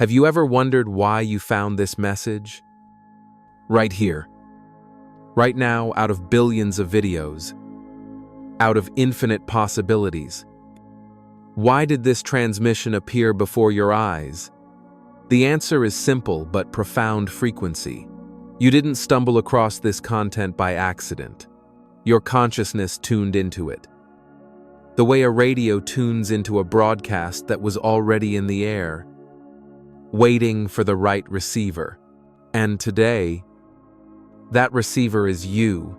Have you ever wondered why you found this message? Right here. Right now, out of billions of videos, out of infinite possibilities. Why did this transmission appear before your eyes? The answer is simple but profound: frequency. You didn't stumble across this content by accident. Your consciousness tuned into it. The way a radio tunes into a broadcast that was already in the air, waiting for the right receiver. And today, that receiver is you.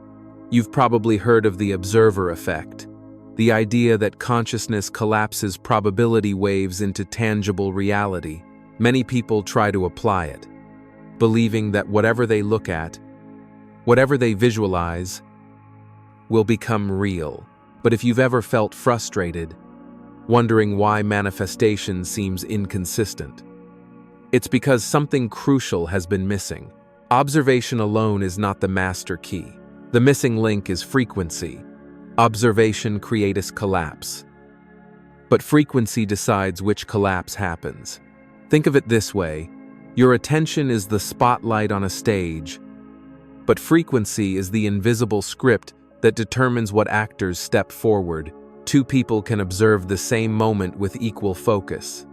You've probably heard of the observer effect, the idea that consciousness collapses probability waves into tangible reality. Many people try to apply it, believing that whatever they look at, whatever they visualize, will become real. But if you've ever felt frustrated, wondering why manifestation seems inconsistent, it's because something crucial has been missing. Observation alone is not the master key. The missing link is frequency. Observation creates collapse, but frequency decides which collapse happens. Think of it this way: your attention is the spotlight on a stage, but frequency is the invisible script that determines what actors step forward. Two people can observe the same moment with equal focus,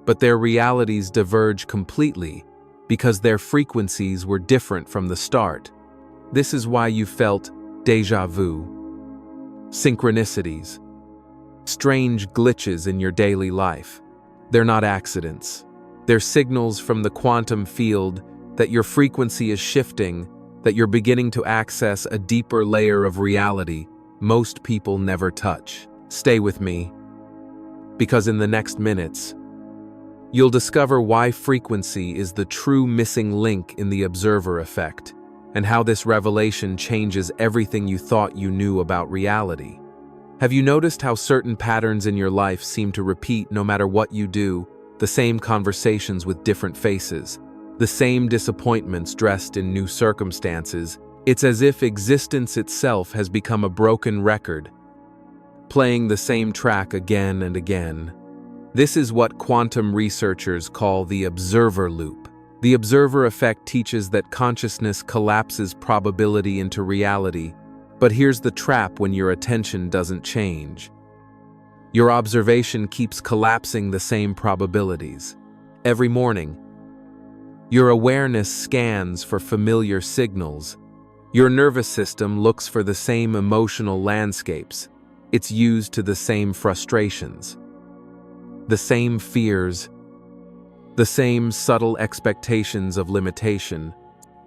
but their realities diverge completely because their frequencies were different from the start. This is why you felt déjà vu, synchronicities, strange glitches in your daily life. They're not accidents. They're signals from the quantum field that your frequency is shifting, that you're beginning to access a deeper layer of reality most people never touch. Stay with me, because in the next minutes, you'll discover why frequency is the true missing link in the observer effect, and how this revelation changes everything you thought you knew about reality. Have you noticed how certain patterns in your life seem to repeat no matter what you do? The same conversations with different faces, the same disappointments dressed in new circumstances. It's as if existence itself has become a broken record, playing the same track again and again. This is what quantum researchers call the observer loop. The observer effect teaches that consciousness collapses probability into reality. But here's the trap when your attention doesn't change. Your observation keeps collapsing the same probabilities. Every morning, your awareness scans for familiar signals. Your nervous system looks for the same emotional landscapes. It's used to the same frustrations, the same fears, the same subtle expectations of limitation.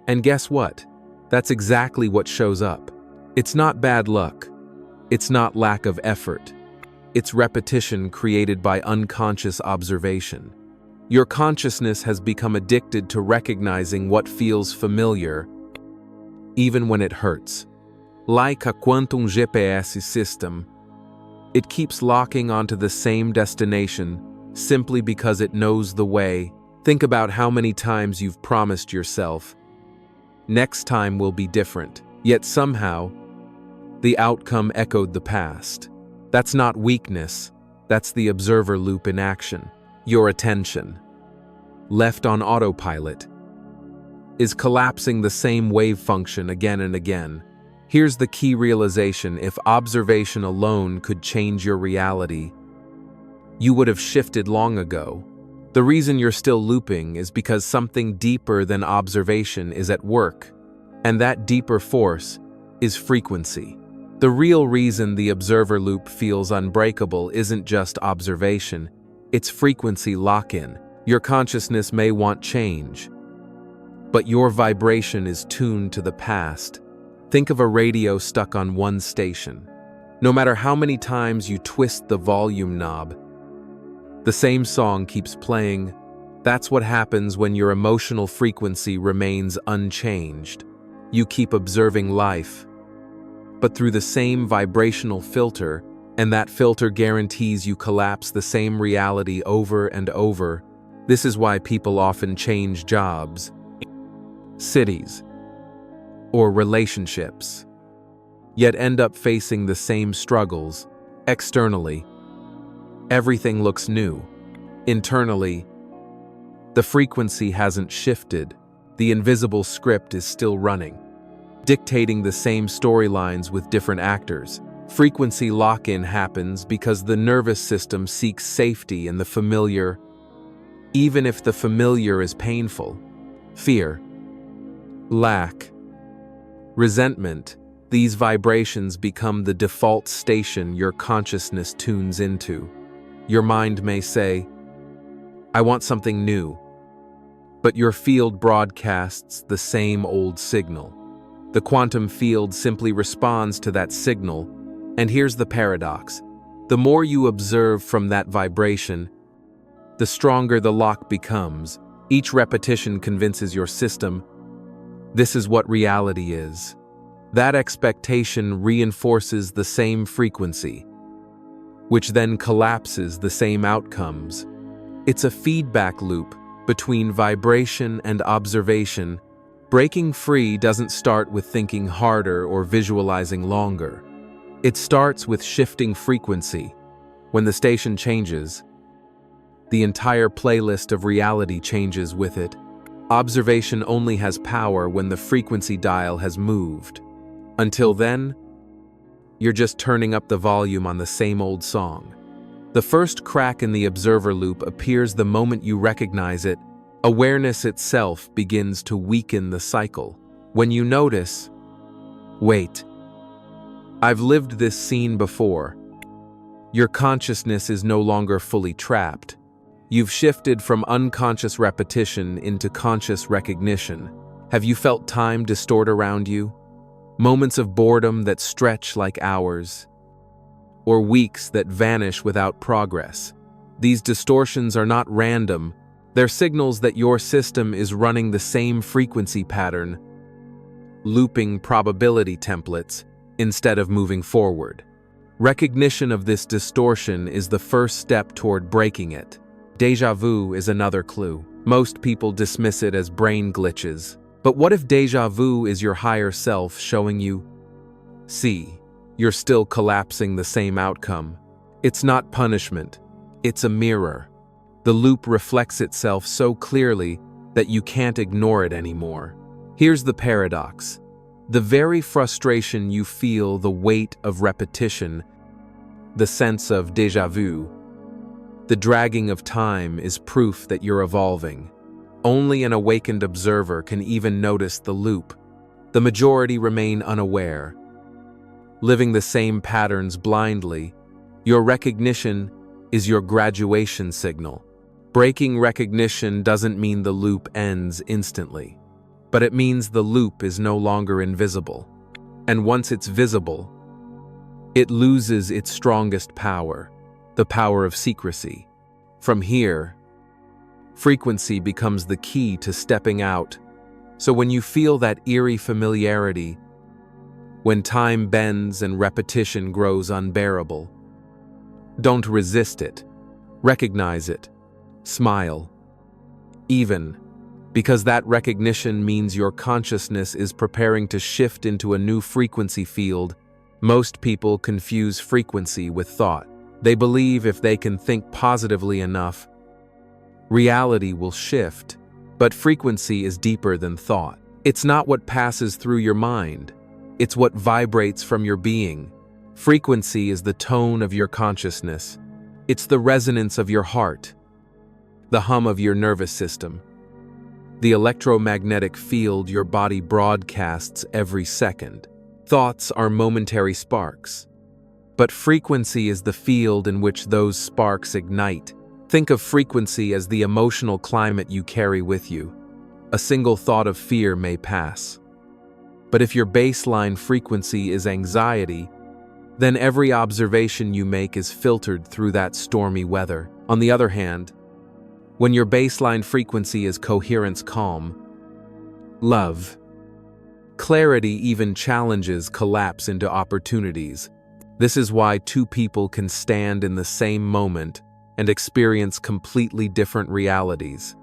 And guess what? That's exactly what shows up. It's not bad luck. It's not lack of effort. It's repetition created by unconscious observation. Your consciousness has become addicted to recognizing what feels familiar, even when it hurts. Like a quantum GPS system, it keeps locking onto the same destination simply because it knows the way. Think about how many times you've promised yourself, next time will be different. Yet somehow, the outcome echoed the past. That's not weakness, that's the observer loop in action. Your attention, left on autopilot, is collapsing the same wave function again and again. Here's the key realization: if observation alone could change your reality, you would have shifted long ago. The reason you're still looping is because something deeper than observation is at work, and that deeper force is frequency. The real reason the observer loop feels unbreakable isn't just observation, it's frequency lock-in. Your consciousness may want change, but your vibration is tuned to the past. Think of a radio stuck on one station. No matter how many times you twist the volume knob, the same song keeps playing. That's what happens when your emotional frequency remains unchanged. You keep observing life, but through the same vibrational filter, and that filter guarantees you collapse the same reality over and over. This is why people often change jobs, cities, or relationships, yet end up facing the same struggles. Externally, everything looks new. Internally, The frequency hasn't shifted. The invisible script is still running, dictating the same storylines with different actors. Frequency lock-in happens because the nervous system seeks safety in the familiar, even if the familiar is painful. Fear, lack, resentment, these vibrations become the default station your consciousness tunes into. Your mind may say, "I want something new," but your field broadcasts the same old signal. The quantum field simply responds to that signal, and here's the paradox. The more you observe from that vibration, the stronger the lock becomes. Each repetition convinces your system, this is what reality is. That expectation reinforces the same frequency, which then collapses the same outcomes. It's a feedback loop between vibration and observation. Breaking free doesn't start with thinking harder or visualizing longer. It starts with shifting frequency. When the station changes, the entire playlist of reality changes with it. Observation only has power when the frequency dial has moved. Until then, you're just turning up the volume on the same old song. The first crack in the observer loop appears the moment you recognize it. Awareness itself begins to weaken the cycle. When you notice, wait, I've lived this scene before. Your consciousness is no longer fully trapped. You've shifted from unconscious repetition into conscious recognition. Have you felt time distort around you? Moments of boredom that stretch like hours, or weeks that vanish without progress. These distortions are not random. They're signals that your system is running the same frequency pattern, looping probability templates instead of moving forward. Recognition of this distortion is the first step toward breaking it. Déjà vu is another clue. Most people dismiss it as brain glitches. But what if déjà vu is your higher self showing you, see, you're still collapsing the same outcome? It's not punishment, it's a mirror. The loop reflects itself so clearly that you can't ignore it anymore. Here's the paradox. The very frustration you feel, the weight of repetition, the sense of déjà vu, the dragging of time is proof that you're evolving. Only an awakened observer can even notice the loop. The majority remain unaware, living the same patterns blindly. Your recognition is your graduation signal. Breaking recognition doesn't mean the loop ends instantly, but it means the loop is no longer invisible. And once it's visible, it loses its strongest power, the power of secrecy. From here, frequency becomes the key to stepping out. So when you feel that eerie familiarity, when time bends and repetition grows unbearable, don't resist it. Recognize it. Smile. Even, because that recognition means your consciousness is preparing to shift into a new frequency field. Most people confuse frequency with thought. They believe if they can think positively enough, reality will shift. But frequency is deeper than thought. It's not what passes through your mind. It's what vibrates from your being. Frequency is the tone of your consciousness. It's the resonance of your heart, the hum of your nervous system, the electromagnetic field your body broadcasts every second. Thoughts are momentary sparks, but frequency is the field in which those sparks ignite. Think of frequency as the emotional climate you carry with you. A single thought of fear may pass. But if your baseline frequency is anxiety, then every observation you make is filtered through that stormy weather. On the other hand, when your baseline frequency is coherence, calm, love, clarity, even challenges collapse into opportunities. This is why two people can stand in the same moment and experience completely different realities.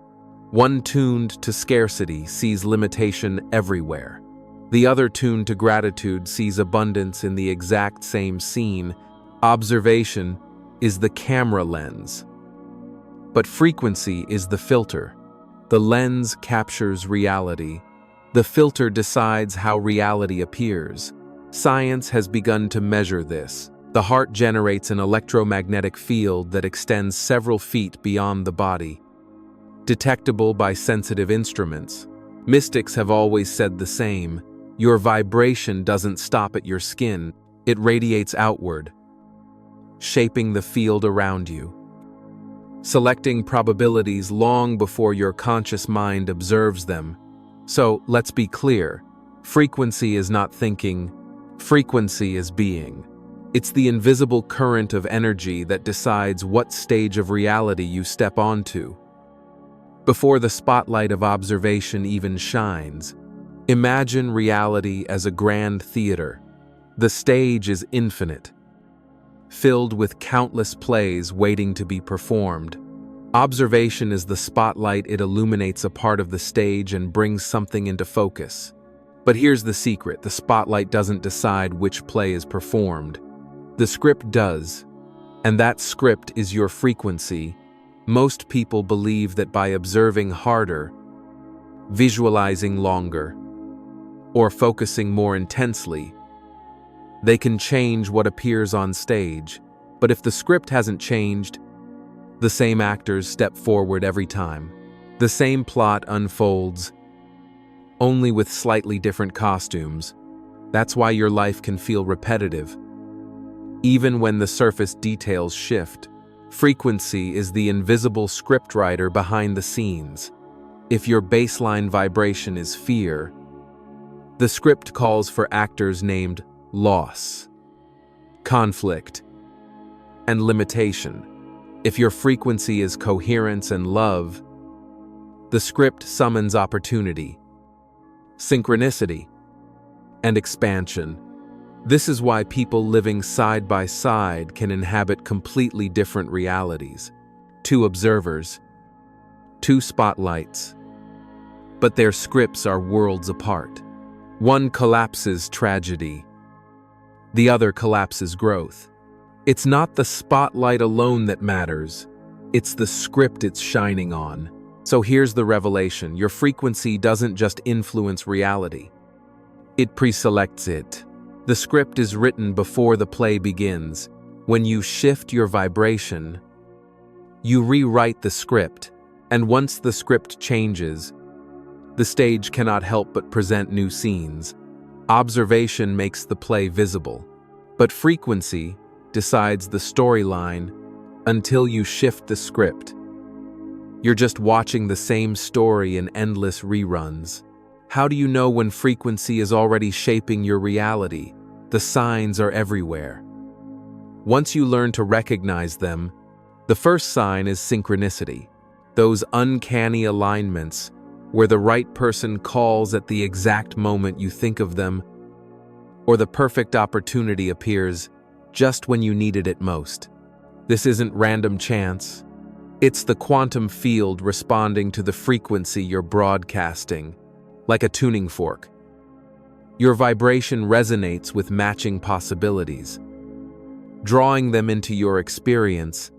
One tuned to scarcity sees limitation everywhere. The other tuned to gratitude sees abundance in the exact same scene. Observation is the camera lens, but frequency is the filter. The lens captures reality. The filter decides how reality appears. Science has begun to measure this. The heart generates an electromagnetic field that extends several feet beyond the body, detectable by sensitive instruments. Mystics have always said the same. Your vibration doesn't stop at your skin, it radiates outward, shaping the field around you, selecting probabilities long before your conscious mind observes them. So, let's be clear. Frequency is not thinking, frequency is being. It's the invisible current of energy that decides what stage of reality you step onto. Before the spotlight of observation even shines, imagine reality as a grand theater. The stage is infinite, filled with countless plays waiting to be performed. Observation is the spotlight. It illuminates a part of the stage and brings something into focus. But here's the secret: the spotlight doesn't decide which play is performed. The script does, and that script is your frequency. Most people believe that by observing harder, visualizing longer, or focusing more intensely, they can change what appears on stage. But if the script hasn't changed, the same actors step forward every time. The same plot unfolds, only with slightly different costumes. That's why your life can feel repetitive, even when the surface details shift. Frequency is the invisible scriptwriter behind the scenes. If your baseline vibration is fear, the script calls for actors named loss, conflict, and limitation. If your frequency is coherence and love, the script summons opportunity, synchronicity, and expansion. This is why people living side by side can inhabit completely different realities. Two observers, two spotlights, but their scripts are worlds apart. One collapses tragedy, the other collapses growth. It's not the spotlight alone that matters, it's the script it's shining on. So here's the revelation: your frequency doesn't just influence reality, it preselects it. The script is written before the play begins. When you shift your vibration, you rewrite the script, and once the script changes, the stage cannot help but present new scenes. Observation makes the play visible, but frequency decides the storyline. Until you shift the script, you're just watching the same story in endless reruns. How do you know when frequency is already shaping your reality? The signs are everywhere. Once you learn to recognize them, the first sign is synchronicity. Those uncanny alignments where the right person calls at the exact moment you think of them, or the perfect opportunity appears just when you needed it most. This isn't random chance. It's the quantum field responding to the frequency you're broadcasting, like a tuning fork. Your vibration resonates with matching possibilities, drawing them into your experience.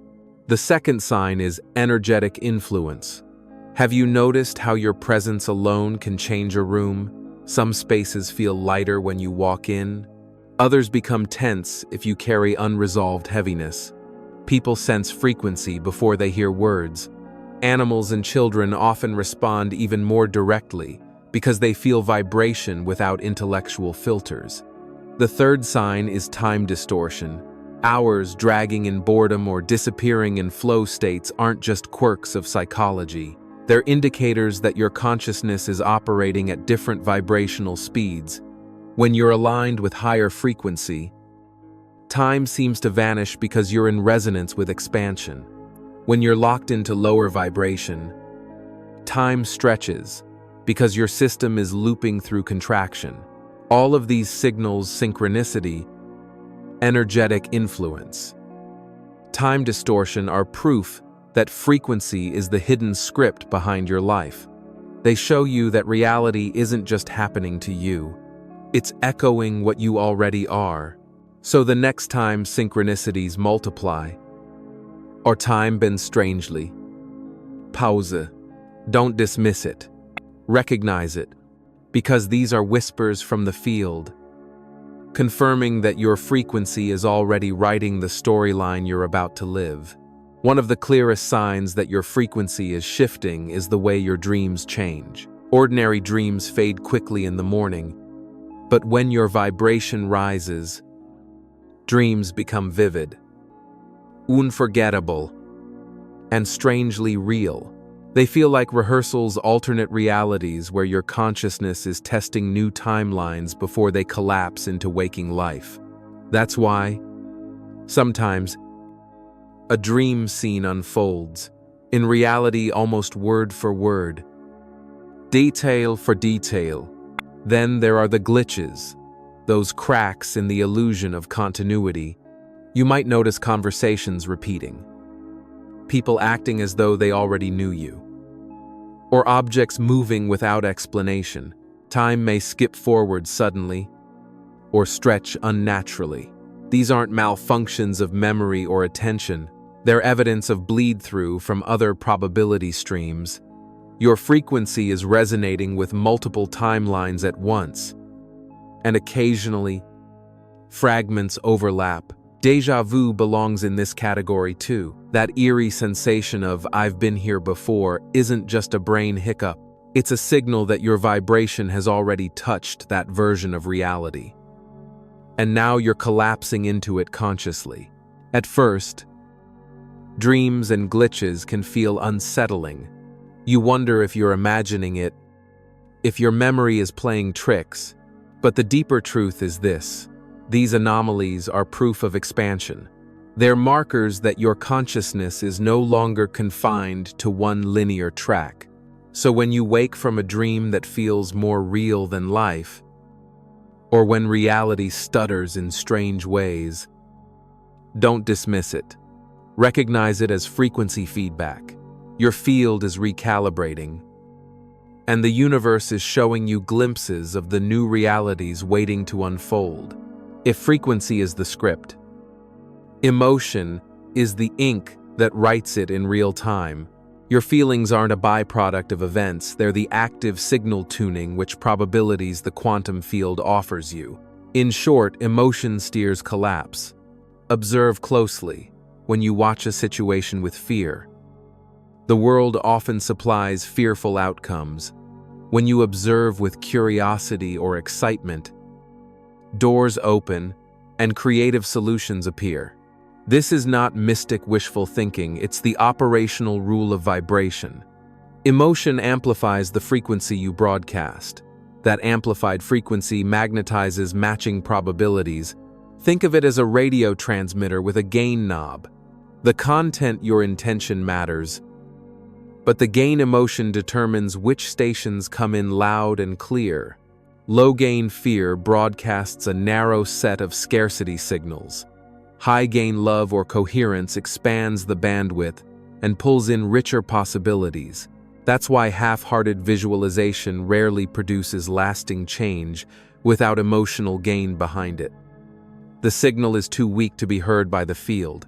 The second sign is energetic influence. Have you noticed how your presence alone can change a room? Some spaces feel lighter when you walk in. Others become tense if you carry unresolved heaviness. People sense frequency before they hear words. Animals and children often respond even more directly because they feel vibration without intellectual filters. The third sign is time distortion. Hours dragging in boredom or disappearing in flow states aren't just quirks of psychology. They're indicators that your consciousness is operating at different vibrational speeds. When you're aligned with higher frequency, time seems to vanish because you're in resonance with expansion. When you're locked into lower vibration, time stretches because your system is looping through contraction. All of these signals synchronicity, energetic influence, time distortion are proof that frequency is the hidden script behind your life. They show you that reality isn't just happening to you, it's echoing what you already are. So the next time synchronicities multiply, or time bends strangely, pause, Don't dismiss it. Recognize it, because these are whispers from the field, confirming that your frequency is already writing the storyline you're about to live. One of the clearest signs that your frequency is shifting is the way your dreams change. Ordinary dreams fade quickly in the morning, but when your vibration rises, dreams become vivid, unforgettable, and strangely real. They feel like rehearsals, alternate realities where your consciousness is testing new timelines before they collapse into waking life. That's why, sometimes, a dream scene unfolds, in reality almost word for word, detail for detail. Then there are the glitches, those cracks in the illusion of continuity. You might notice conversations repeating, people acting as though they already knew you, or objects moving without explanation. Time may skip forward suddenly, or stretch unnaturally. These aren't malfunctions of memory or attention. They're evidence of bleed-through from other probability streams. Your frequency is resonating with multiple timelines at once, and occasionally, fragments overlap. Déjà vu belongs in this category too. That eerie sensation of "I've been here before" isn't just a brain hiccup. It's a signal that your vibration has already touched that version of reality. And now you're collapsing into it consciously. At first, dreams and glitches can feel unsettling. You wonder if you're imagining it, if your memory is playing tricks. But the deeper truth is this: these anomalies are proof of expansion. They're markers that your consciousness is no longer confined to one linear track. So when you wake from a dream that feels more real than life, or when reality stutters in strange ways, don't dismiss it. Recognize it as frequency feedback. Your field is recalibrating, and the universe is showing you glimpses of the new realities waiting to unfold. If frequency is the script, emotion is the ink that writes it in real time. Your feelings aren't a byproduct of events, they're the active signal tuning which probabilities the quantum field offers you. In short, emotion steers collapse. Observe closely when you watch a situation with fear. The world often supplies fearful outcomes. When you observe with curiosity or excitement, doors open and creative solutions appear. This is not mystic wishful thinking, it's the operational rule of vibration. Emotion amplifies the frequency you broadcast. That amplified frequency magnetizes matching probabilities. Think of it as a radio transmitter with a gain knob. The content, your intention, matters, but the gain emotion determines which stations come in loud and clear. Low-gain fear broadcasts a narrow set of scarcity signals. High-gain love or coherence expands the bandwidth and pulls in richer possibilities. That's why half-hearted visualization rarely produces lasting change without emotional gain behind it. The signal is too weak to be heard by the field.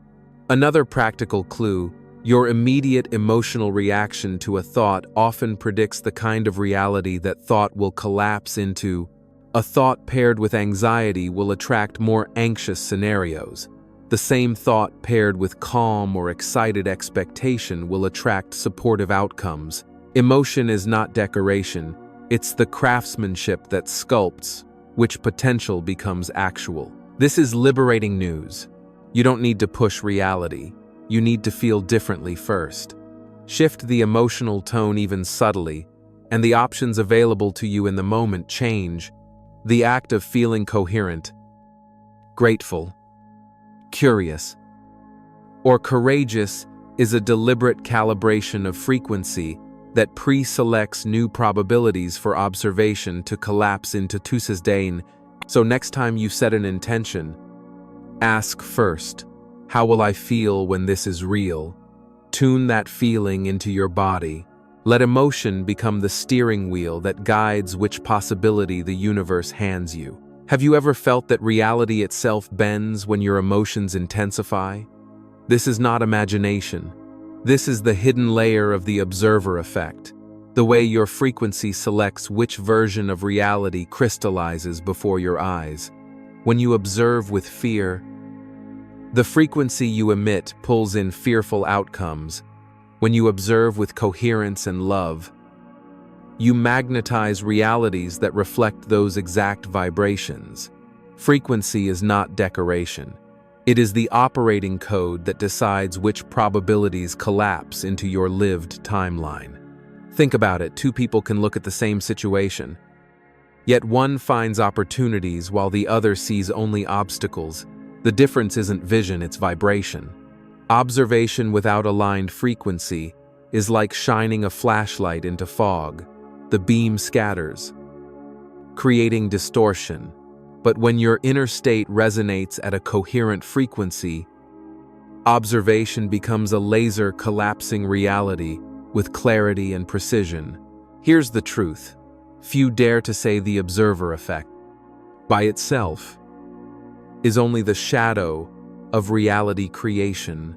Another practical clue: your immediate emotional reaction to a thought often predicts the kind of reality that thought will collapse into. A thought paired with anxiety will attract more anxious scenarios. The same thought paired with calm or excited expectation will attract supportive outcomes. Emotion is not decoration, it's the craftsmanship that sculpts which potential becomes actual. This is liberating news. You don't need to push reality. You need to feel differently first. Shift the emotional tone even subtly, and the options available to you in the moment change. The act of feeling coherent, grateful, curious, or courageous is a deliberate calibration of frequency that pre-selects new probabilities for observation to collapse into Tuesdayn. So next time you set an intention, ask first, how will I feel when this is real? Tune that feeling into your body. Let emotion become the steering wheel that guides which possibility the universe hands you. Have you ever felt that reality itself bends when your emotions intensify? This is not imagination. This is the hidden layer of the observer effect. The way your frequency selects which version of reality crystallizes before your eyes. When you observe with fear, the frequency you emit pulls in fearful outcomes. When you observe with coherence and love, you magnetize realities that reflect those exact vibrations. Frequency is not decoration. It is the operating code that decides which probabilities collapse into your lived timeline. Think about it, two people can look at the same situation, yet one finds opportunities while the other sees only obstacles. The difference isn't vision, it's vibration. Observation without aligned frequency is like shining a flashlight into fog. The beam scatters, creating distortion. But when your inner state resonates at a coherent frequency, observation becomes a laser collapsing reality with clarity and precision. Here's the truth. Few dare to say the observer effect, by itself, is only the shadow of reality creation.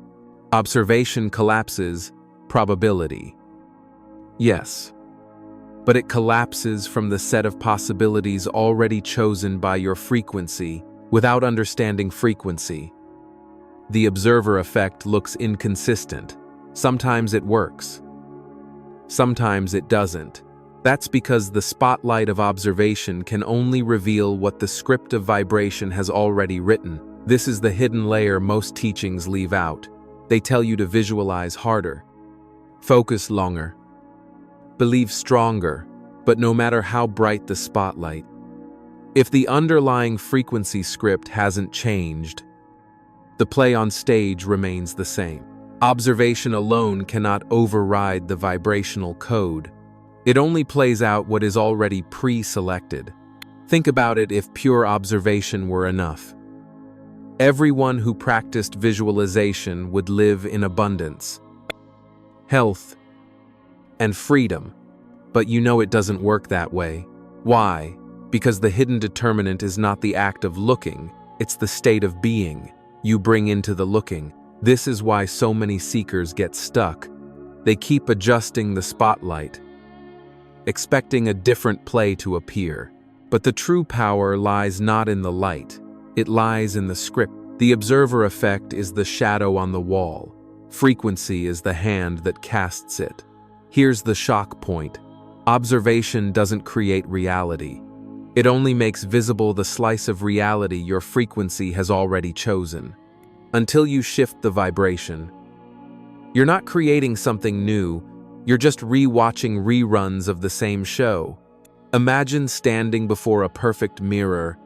Observation collapses probability. Yes, but it collapses from the set of possibilities already chosen by your frequency without understanding frequency. The observer effect looks inconsistent. Sometimes it works. Sometimes it doesn't. That's because the spotlight of observation can only reveal what the script of vibration has already written. This is the hidden layer most teachings leave out. They tell you to visualize harder, focus longer, believe stronger, but no matter how bright the spotlight, if the underlying frequency script hasn't changed, the play on stage remains the same. Observation alone cannot override the vibrational code. It only plays out what is already pre-selected. Think about it if pure observation were enough. Everyone who practiced visualization would live in abundance, health, and freedom. But you know it doesn't work that way. Why? Because the hidden determinant is not the act of looking, it's the state of being you bring into the looking. This is why so many seekers get stuck. They keep adjusting the spotlight, expecting a different play to appear. But the true power lies not in the light, it lies in the script. The observer effect is the shadow on the wall. Frequency is the hand that casts it. Here's the shock point. Observation doesn't create reality. It only makes visible the slice of reality your frequency has already chosen. Until you shift the vibration, you're not creating something new, you're just re-watching reruns of the same show. Imagine standing before a perfect mirror.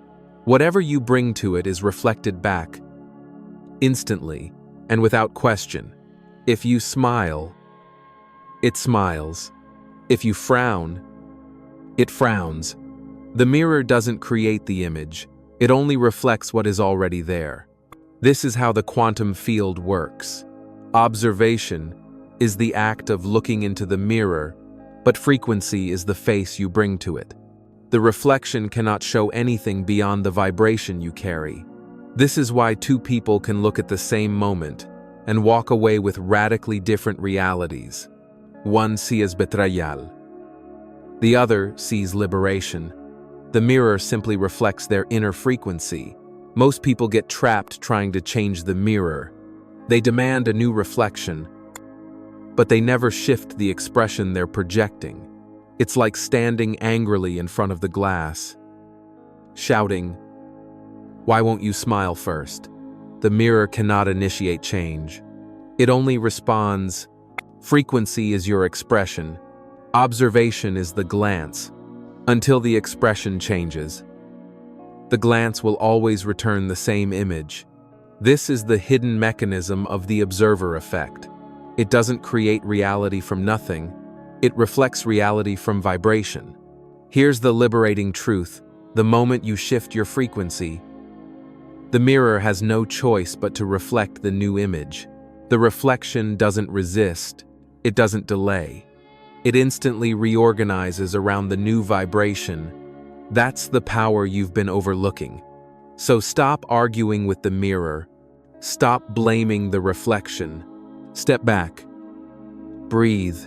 Whatever you bring to it is reflected back, instantly, and without question. If you smile, it smiles. If you frown, it frowns. The mirror doesn't create the image, it only reflects what is already there. This is how the quantum field works. Observation is the act of looking into the mirror, but frequency is the face you bring to it. The reflection cannot show anything beyond the vibration you carry. This is why two people can look at the same moment and walk away with radically different realities. One sees betrayal. The other sees liberation. The mirror simply reflects their inner frequency. Most people get trapped trying to change the mirror. They demand a new reflection, but they never shift the expression they're projecting. It's like standing angrily in front of the glass, shouting, "Why won't you smile first?" The mirror cannot initiate change. It only responds. Frequency is your expression. Observation is the glance. Until the expression changes, the glance will always return the same image. This is the hidden mechanism of the observer effect. It doesn't create reality from nothing. It reflects reality from vibration. Here's the liberating truth. The moment you shift your frequency, the mirror has no choice but to reflect the new image. The reflection doesn't resist. It doesn't delay. It instantly reorganizes around the new vibration. That's the power you've been overlooking. So stop arguing with the mirror. Stop blaming the reflection. Step back. Breathe.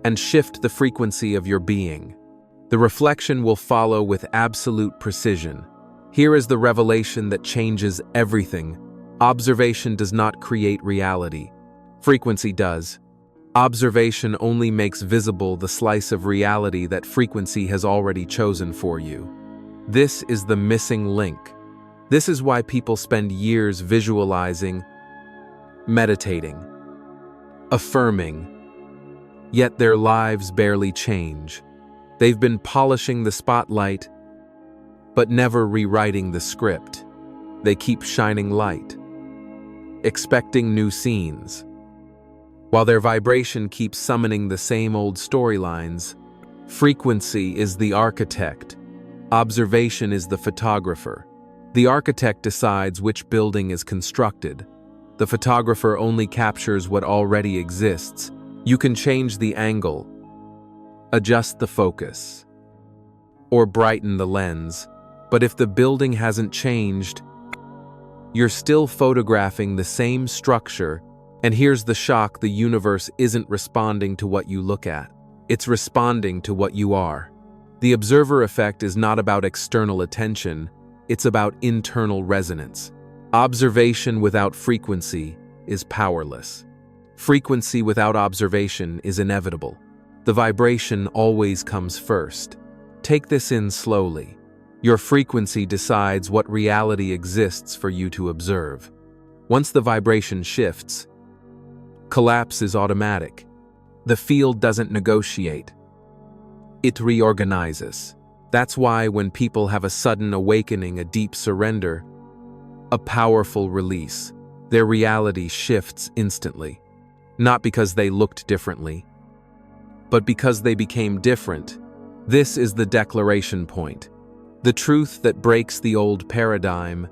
and shift the frequency of your being. The reflection will follow with absolute precision. Here is the revelation that changes everything. Observation does not create reality. Frequency does. Observation only makes visible the slice of reality that frequency has already chosen for you. This is the missing link. This is why people spend years visualizing, meditating, affirming, yet their lives barely change. They've been polishing the spotlight, but never rewriting the script. They keep shining light, expecting new scenes, while their vibration keeps summoning the same old storylines. Frequency is the architect. Observation is the photographer. The architect decides which building is constructed. The photographer only captures what already exists. You can change the angle, adjust the focus, or brighten the lens, but if the building hasn't changed, you're still photographing the same structure. And here's the shock: the universe isn't responding to what you look at. It's responding to what you are. The observer effect is not about external attention, it's about internal resonance. Observation without frequency is powerless. Frequency without observation is inevitable. The vibration always comes first. Take this in slowly. Your frequency decides what reality exists for you to observe. Once the vibration shifts, collapse is automatic. The field doesn't negotiate. It reorganizes. That's why when people have a sudden awakening, a deep surrender, a powerful release, their reality shifts instantly. Not because they looked differently, but because they became different. This is the declaration point. The truth that breaks the old paradigm.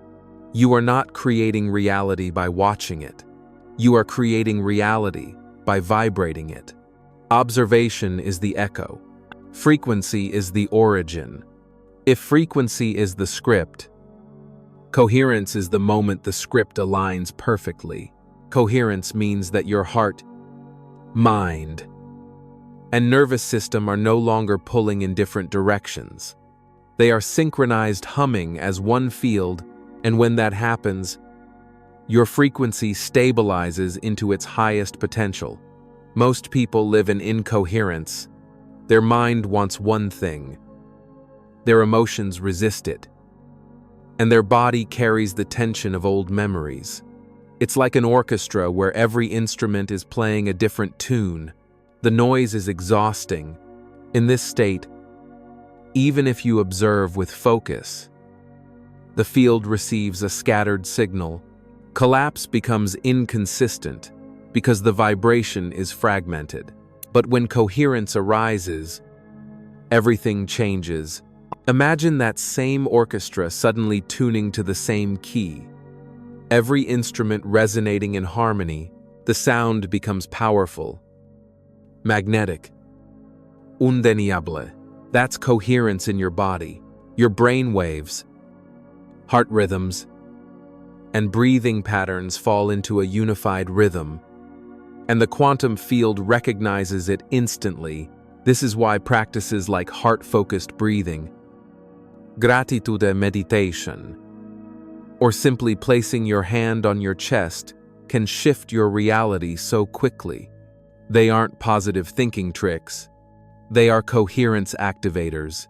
You are not creating reality by watching it. You are creating reality by vibrating it. Observation is the echo. Frequency is the origin. If frequency is the script, coherence is the moment the script aligns perfectly. Coherence means that your heart, mind, and nervous system are no longer pulling in different directions. They are synchronized, humming as one field, and when that happens, your frequency stabilizes into its highest potential. Most people live in incoherence. Their mind wants one thing. Their emotions resist it. And their body carries the tension of old memories. It's like an orchestra where every instrument is playing a different tune. The noise is exhausting. In this state, even if you observe with focus, the field receives a scattered signal. Collapse becomes inconsistent because the vibration is fragmented. But when coherence arises, everything changes. Imagine that same orchestra suddenly tuning to the same key. Every instrument resonating in harmony, the sound becomes powerful, magnetic, undeniable. That's coherence in your body. Your brain waves, heart rhythms, and breathing patterns fall into a unified rhythm, and the quantum field recognizes it instantly. This is why practices like heart-focused breathing, gratitude meditation, or simply placing your hand on your chest can shift your reality so quickly. They aren't positive thinking tricks. They are coherence activators.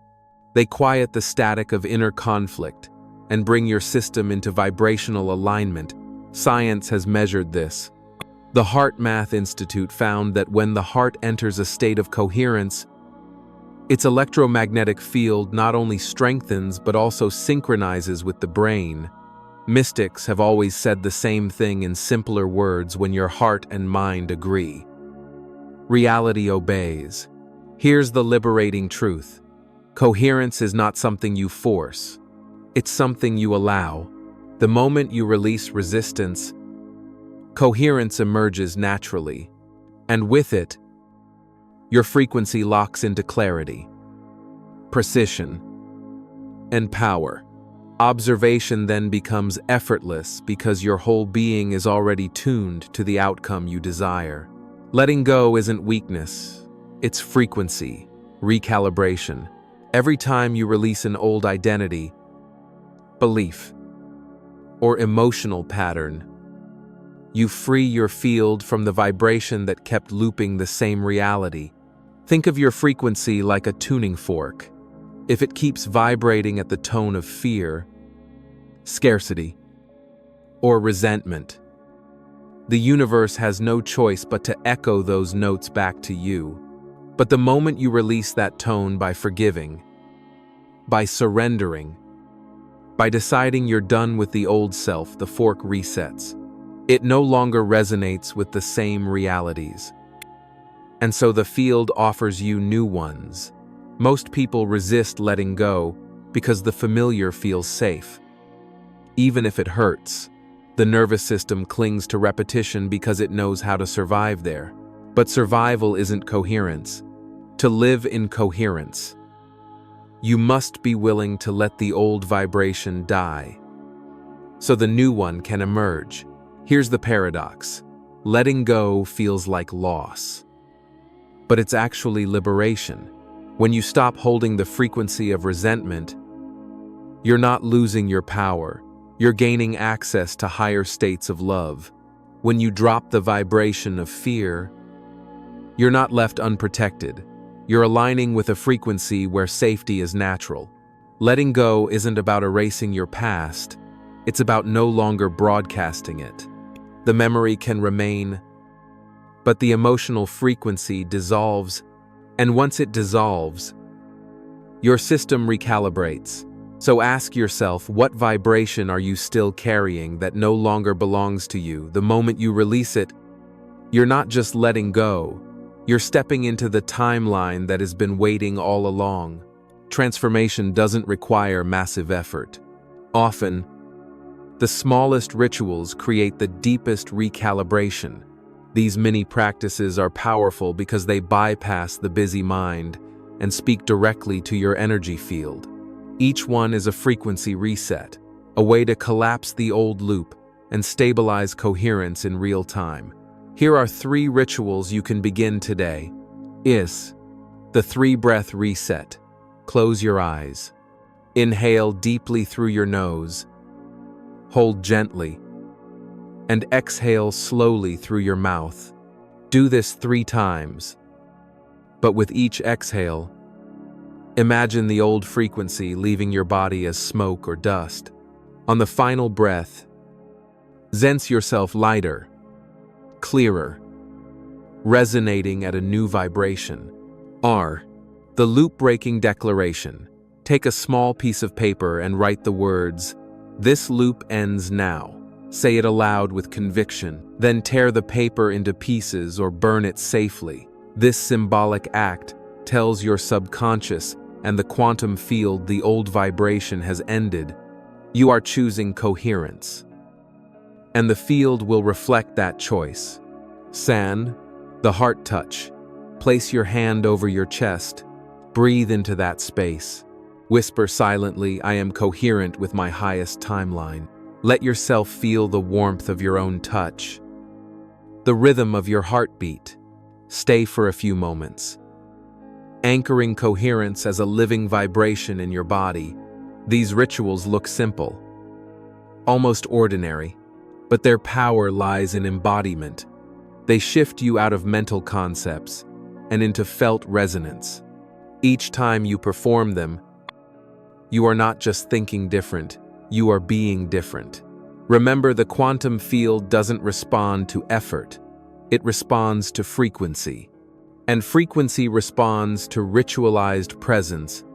They quiet the static of inner conflict and bring your system into vibrational alignment. Science has measured this. The Heart Math Institute found that when the heart enters a state of coherence, its electromagnetic field not only strengthens but also synchronizes with the brain. Mystics have always said the same thing in simpler words: when your heart and mind agree, reality obeys. Here's the liberating truth. Coherence is not something you force. It's something you allow. The moment you release resistance, coherence emerges naturally, and with it, your frequency locks into clarity, precision, and power. Observation then becomes effortless because your whole being is already tuned to the outcome you desire. Letting go isn't weakness, It's frequency, recalibration. Every time you release an old identity, belief, or emotional pattern, you free your field from the vibration that kept looping the same reality. Think of your frequency like a tuning fork. If it keeps vibrating at the tone of fear, scarcity, or resentment, the universe has no choice but to echo those notes back to you. But the moment you release that tone by forgiving, by surrendering, by deciding you're done with the old self, the fork resets. It no longer resonates with the same realities. And so the field offers you new ones. Most people resist letting go because the familiar feels safe. Even if it hurts, the nervous system clings to repetition because it knows how to survive there. But survival isn't coherence. To live in coherence, you must be willing to let the old vibration die, so the new one can emerge. Here's the paradox. Letting go feels like loss, but it's actually liberation. When you stop holding the frequency of resentment, you're not losing your power. You're gaining access to higher states of love. When you drop the vibration of fear, you're not left unprotected. You're aligning with a frequency where safety is natural. Letting go isn't about erasing your past. It's about no longer broadcasting it. The memory can remain, but the emotional frequency dissolves, and once it dissolves, your system recalibrates. So ask yourself, what vibration are you still carrying that no longer belongs to you? The moment you release it, you're not just letting go, you're stepping into the timeline that has been waiting all along. Transformation doesn't require massive effort. Often, the smallest rituals create the deepest recalibration. These mini practices are powerful because they bypass the busy mind and speak directly to your energy field. Each one is a frequency reset, a way to collapse the old loop and stabilize coherence in real time. Here are 3 rituals you can begin today. The 3-breath reset. Close your eyes. Inhale deeply through your nose. Hold gently, and exhale slowly through your mouth. Do this 3 times. But with each exhale, imagine the old frequency leaving your body as smoke or dust. On the final breath, sense yourself lighter, clearer, resonating at a new vibration. The loop-breaking declaration. Take a small piece of paper and write the words, "This loop ends now." Say it aloud with conviction, then tear the paper into pieces or burn it safely. This symbolic act tells your subconscious and the quantum field the old vibration has ended. You are choosing coherence, and the field will reflect that choice. The heart touch. Place your hand over your chest. Breathe into that space. Whisper silently, "I am coherent with my highest timeline." Let yourself feel the warmth of your own touch, the rhythm of your heartbeat. Stay for a few moments, anchoring coherence as a living vibration in your body. These rituals look simple, almost ordinary, but their power lies in embodiment. They shift you out of mental concepts and into felt resonance. Each time you perform them, you are not just thinking different, you are being different. Remember, the quantum field doesn't respond to effort, it responds to frequency. And frequency responds to ritualized presence.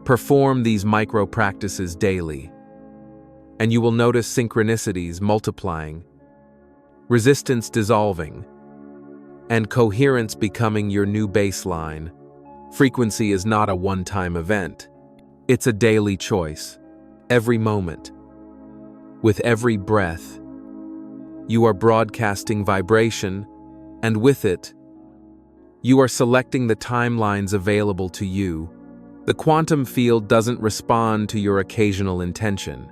Perform these micro practices daily, and you will notice synchronicities multiplying, resistance dissolving, and coherence becoming your new baseline. Frequency is not a one-time event. It's a daily choice. Every moment, with every breath, you are broadcasting vibration, and with it, you are selecting the timelines available to you. The quantum field doesn't respond to your occasional intention.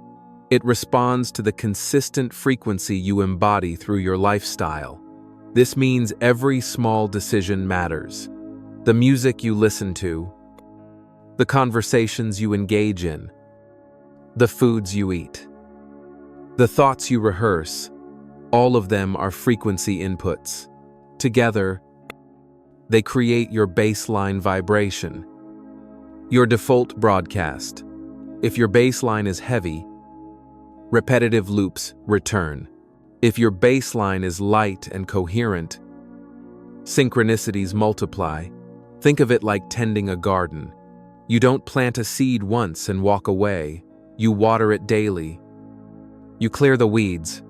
It responds to the consistent frequency you embody through your lifestyle. This means every small decision matters. the music you listen to, the conversations you engage in, the foods you eat, the thoughts you rehearse, all of them are frequency inputs. Together, they create your baseline vibration, your default broadcast. If your baseline is heavy, repetitive loops return. If your baseline is light and coherent, synchronicities multiply. Think of it like tending a garden. You don't plant a seed once and walk away. You water it daily. You clear the weeds.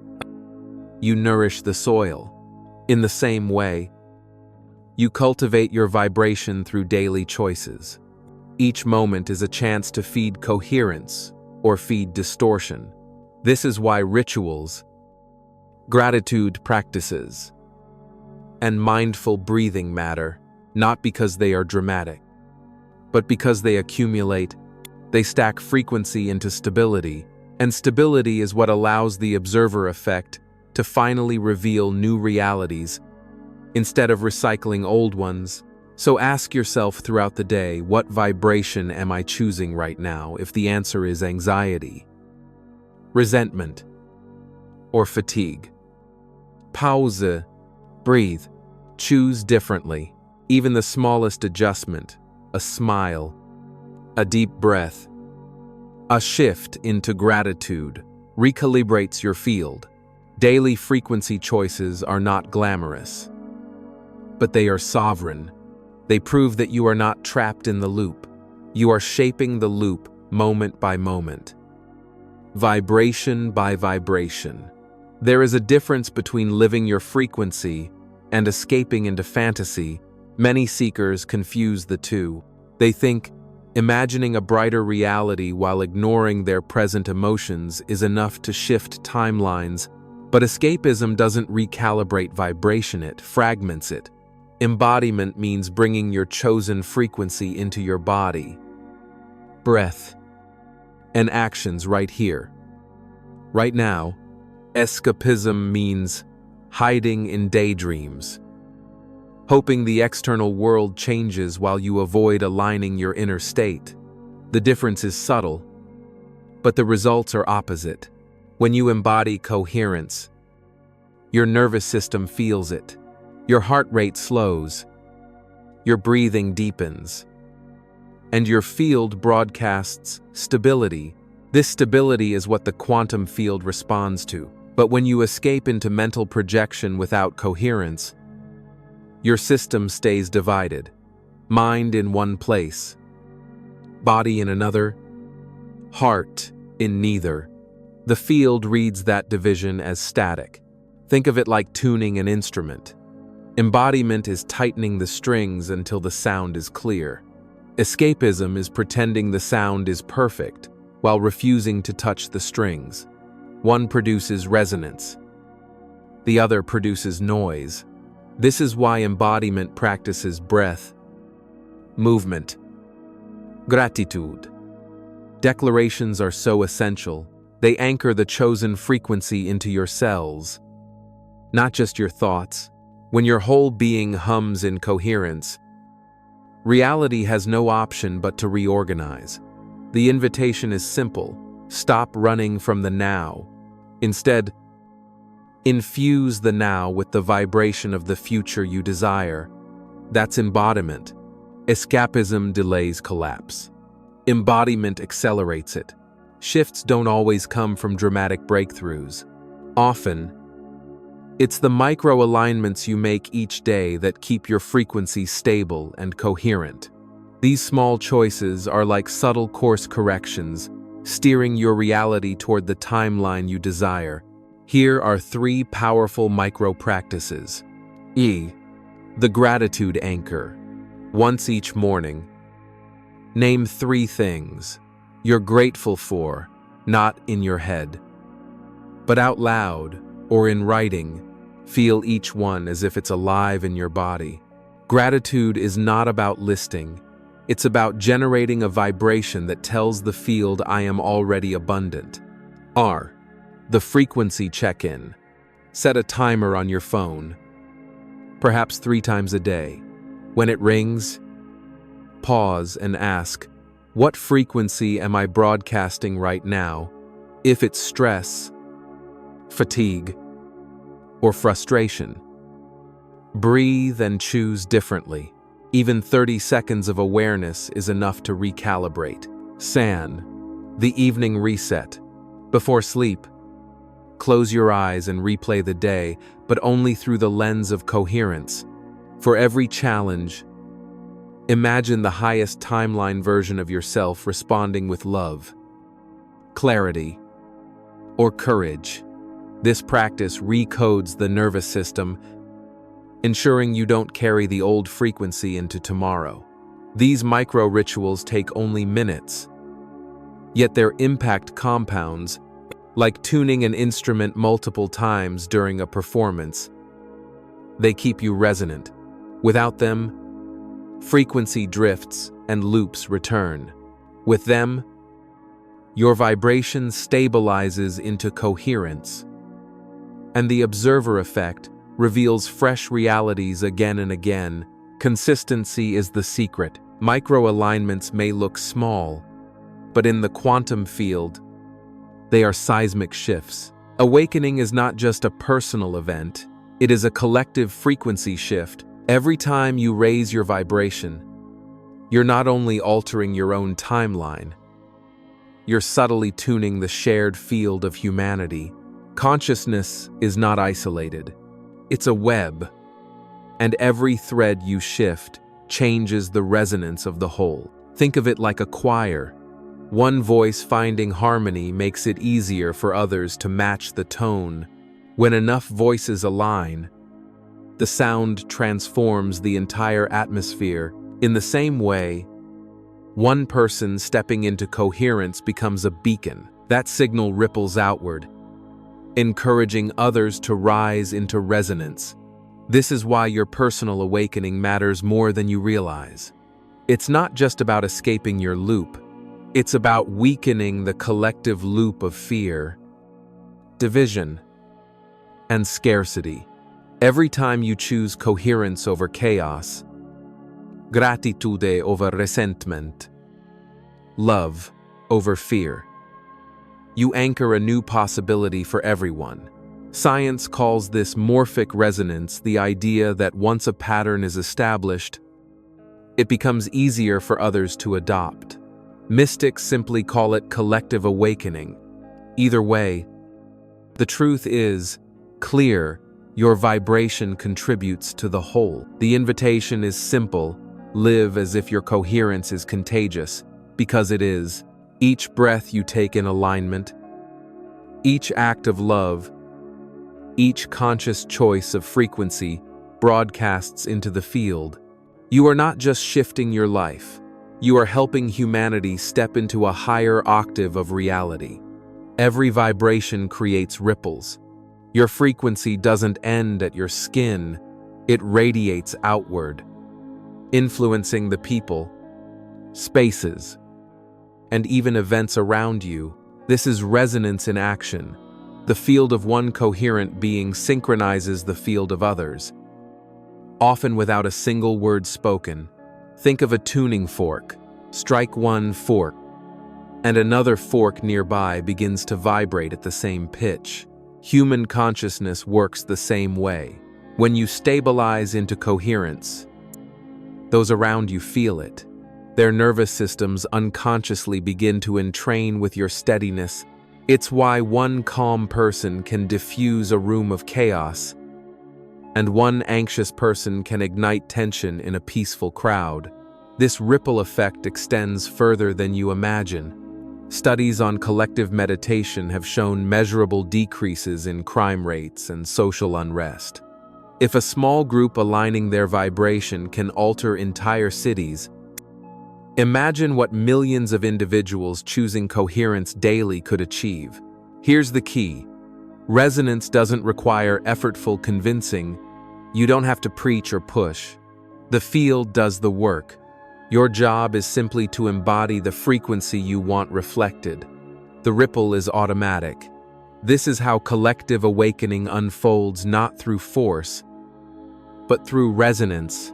You nourish the soil. In the same way, you cultivate your vibration through daily choices. Each moment is a chance to feed coherence or feed distortion. This is why rituals, gratitude practices, and mindful breathing matter, not because they are dramatic, but because they accumulate. They stack frequency into stability, and stability is what allows the observer effect to finally reveal new realities instead of recycling old ones. So ask yourself throughout the day, what vibration am I choosing right now? If the answer is anxiety, resentment, or fatigue, pause, breathe, choose differently. Even the smallest adjustment, a smile, a deep breath, a shift into gratitude, recalibrates your field. Daily frequency choices are not glamorous, but they are sovereign. They prove that you are not trapped in the loop. You are shaping the loop moment by moment, vibration by vibration. There is a difference between living your frequency and escaping into fantasy. Many seekers confuse the two. They think imagining a brighter reality while ignoring their present emotions is enough to shift timelines, but escapism doesn't recalibrate vibration, it fragments it. Embodiment means bringing your chosen frequency into your body, breath, and actions right here, right now. Escapism means hiding in daydreams, hoping the external world changes while you avoid aligning your inner state. The difference is subtle, but the results are opposite. When you embody coherence, your nervous system feels it. Your heart rate slows, your breathing deepens, and your field broadcasts stability. This stability is what the quantum field responds to. But when you escape into mental projection without coherence, your system stays divided. Mind in one place, body in another, heart in neither. The field reads that division as static. Think of it like tuning an instrument. Embodiment is tightening the strings until the sound is clear. Escapism is pretending the sound is perfect while refusing to touch the strings. One produces resonance, the other produces noise. This is why embodiment practices breath, movement, gratitude. Declarations are so essential. They anchor the chosen frequency into your cells, not just your thoughts. When your whole being hums in coherence, reality has no option but to reorganize. The invitation is simple: stop running from the now. Instead, infuse the now with the vibration of the future you desire. That's embodiment. Escapism delays collapse. Embodiment accelerates it. Shifts don't always come from dramatic breakthroughs. Often, it's the micro-alignments you make each day that keep your frequency stable and coherent. These small choices are like subtle course corrections, steering your reality toward the timeline you desire. Here are 3 powerful micro-practices. The gratitude anchor. Once each morning, name 3 things you're grateful for, not in your head, but out loud or in writing. Feel each one as if it's alive in your body. Gratitude is not about listing. It's about generating a vibration that tells the field I am already abundant. The frequency check-in. Set a timer on your phone, perhaps 3 times a day. When it rings, pause and ask, what frequency am I broadcasting right now? If it's stress, fatigue, or frustration, breathe and choose differently. Even 30 seconds of awareness is enough to recalibrate. San, the evening reset. Before sleep, close your eyes and replay the day, but only through the lens of coherence. For every challenge, imagine the highest timeline version of yourself responding with love, clarity, or courage. This practice recodes the nervous system, ensuring you don't carry the old frequency into tomorrow. These micro-rituals take only minutes, yet their impact compounds, like tuning an instrument multiple times during a performance. They keep you resonant. Without them, frequency drifts and loops return. With them, your vibration stabilizes into coherence, and the observer effect reveals fresh realities again and again. Consistency is the secret. Micro-alignments may look small, but in the quantum field, they are seismic shifts. Awakening is not just a personal event, it is a collective frequency shift. Every time you raise your vibration, you're not only altering your own timeline, you're subtly tuning the shared field of humanity. Consciousness is not isolated. It's a web, and every thread you shift changes the resonance of the whole. Think of it like a choir. One voice finding harmony makes it easier for others to match the tone. When enough voices align, the sound transforms the entire atmosphere. In the same way, one person stepping into coherence becomes a beacon. That signal ripples outward, encouraging others to rise into resonance. This is why your personal awakening matters more than you realize. It's not just about escaping your loop. It's about weakening the collective loop of fear, division, and scarcity. Every time you choose coherence over chaos, gratitude over resentment, love over fear, you anchor a new possibility for everyone. Science calls this morphic resonance, the idea that once a pattern is established, it becomes easier for others to adopt. Mystics simply call it collective awakening. Either way, the truth is clear: your vibration contributes to the whole. The invitation is simple: live as if your coherence is contagious, because it is. Each breath you take in alignment, each act of love, each conscious choice of frequency broadcasts into the field. You are not just shifting your life, you are helping humanity step into a higher octave of reality. Every vibration creates ripples. Your frequency doesn't end at your skin, it radiates outward, influencing the people, spaces, and even events around you. This is resonance in action. The field of one coherent being synchronizes the field of others, often without a single word spoken. Think of a tuning fork. Strike one fork, and another fork nearby begins to vibrate at the same pitch. Human consciousness works the same way. When you stabilize into coherence, those around you feel it. Their nervous systems unconsciously begin to entrain with your steadiness. It's why one calm person can diffuse a room of chaos, and one anxious person can ignite tension in a peaceful crowd. This ripple effect extends further than you imagine. Studies on collective meditation have shown measurable decreases in crime rates and social unrest. If a small group aligning their vibration can alter entire cities, imagine what millions of individuals choosing coherence daily could achieve. Here's the key: resonance doesn't require effortful convincing. You don't have to preach or push. The field does the work. Your job is simply to embody the frequency you want reflected. The ripple is automatic. This is how collective awakening unfolds, not through force, but through resonance.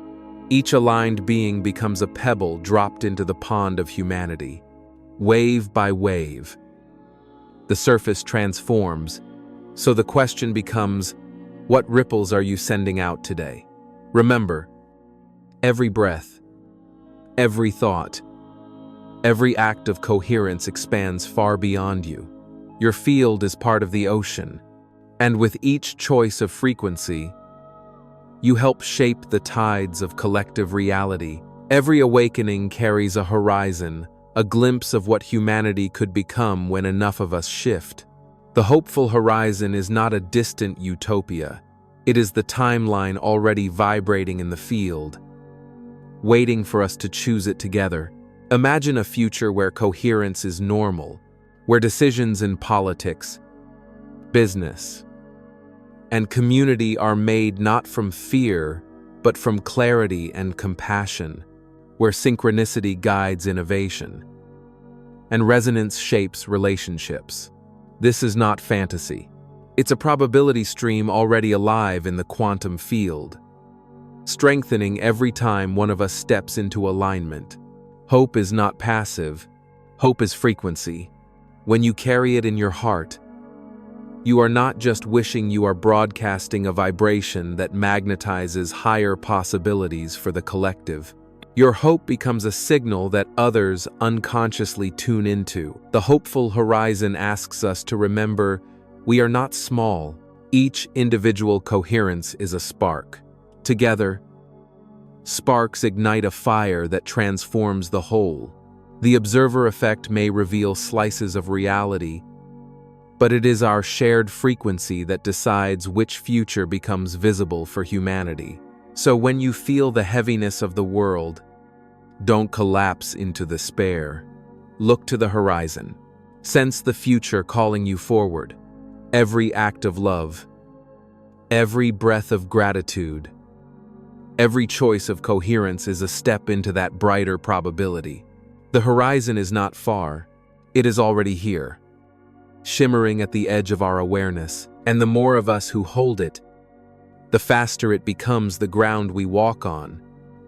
Each aligned being becomes a pebble dropped into the pond of humanity. Wave by wave, the surface transforms, so the question becomes, what ripples are you sending out today? Remember, every breath, every thought, every act of coherence expands far beyond you. Your field is part of the ocean, and with each choice of frequency, you help shape the tides of collective reality. Every awakening carries a horizon, a glimpse of what humanity could become when enough of us shift. The hopeful horizon is not a distant utopia. It is the timeline already vibrating in the field, waiting for us to choose it together. Imagine a future where coherence is normal, where decisions in politics, business, and community are made not from fear, but from clarity and compassion, where synchronicity guides innovation, and resonance shapes relationships. This is not fantasy. It's a probability stream already alive in the quantum field, strengthening every time one of us steps into alignment. Hope is not passive. Hope is frequency. When you carry it in your heart, you are not just wishing, you are broadcasting a vibration that magnetizes higher possibilities for the collective. Your hope becomes a signal that others unconsciously tune into. The hopeful horizon asks us to remember we are not small. Each individual coherence is a spark. Together, sparks ignite a fire that transforms the whole. The observer effect may reveal slices of reality, but it is our shared frequency that decides which future becomes visible for humanity. So when you feel the heaviness of the world, don't collapse into despair. Look to the horizon. Sense the future calling you forward. Every act of love, every breath of gratitude, every choice of coherence is a step into that brighter probability. The horizon is not far. It is already here, shimmering at the edge of our awareness, and the more of us who hold it, the faster it becomes the ground we walk on.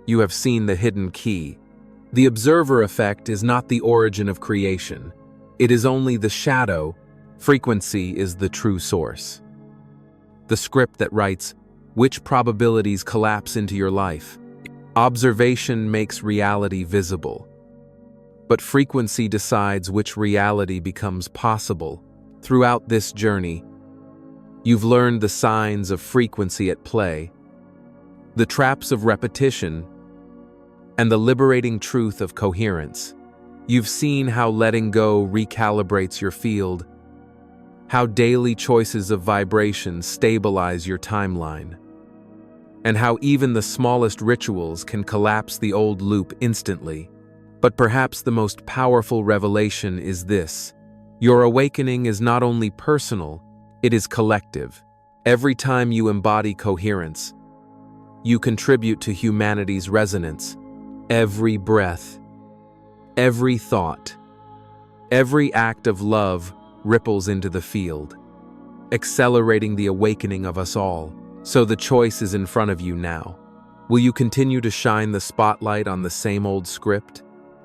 You have seen the hidden key. The observer effect is not the origin of creation. It is only the shadow. Frequency is the true source. The script that writes which probabilities collapse into your life. Observation makes reality visible, but frequency decides which reality becomes possible. Throughout this journey, you've learned the signs of frequency at play, the traps of repetition, and the liberating truth of coherence. You've seen how letting go recalibrates your field, how daily choices of vibration stabilize your timeline, and how even the smallest rituals can collapse the old loop instantly. But perhaps the most powerful revelation is this: your awakening is not only personal, it is collective. Every time you embody coherence, you contribute to humanity's resonance. Every breath, every thought, every act of love ripples into the field, accelerating the awakening of us all. So the choice is in front of you now. Will you continue to shine the spotlight on the same old script?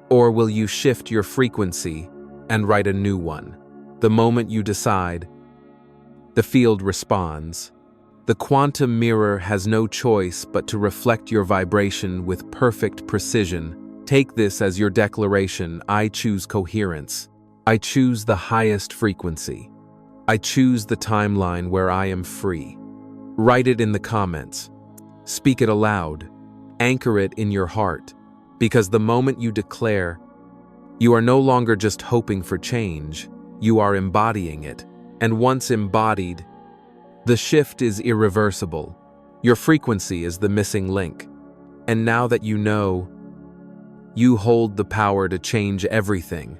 Or will you shift your frequency and write a new one? The moment you decide, the field responds. The quantum mirror has no choice but to reflect your vibration with perfect precision. Take this as your declaration: I choose coherence. I choose the highest frequency. I choose the timeline where I am free. Write it in the comments. Speak it aloud. Anchor it in your heart. Because the moment you declare, you are no longer just hoping for change, you are embodying it. And once embodied, the shift is irreversible. Your frequency is the missing link. And now that you know, you hold the power to change everything.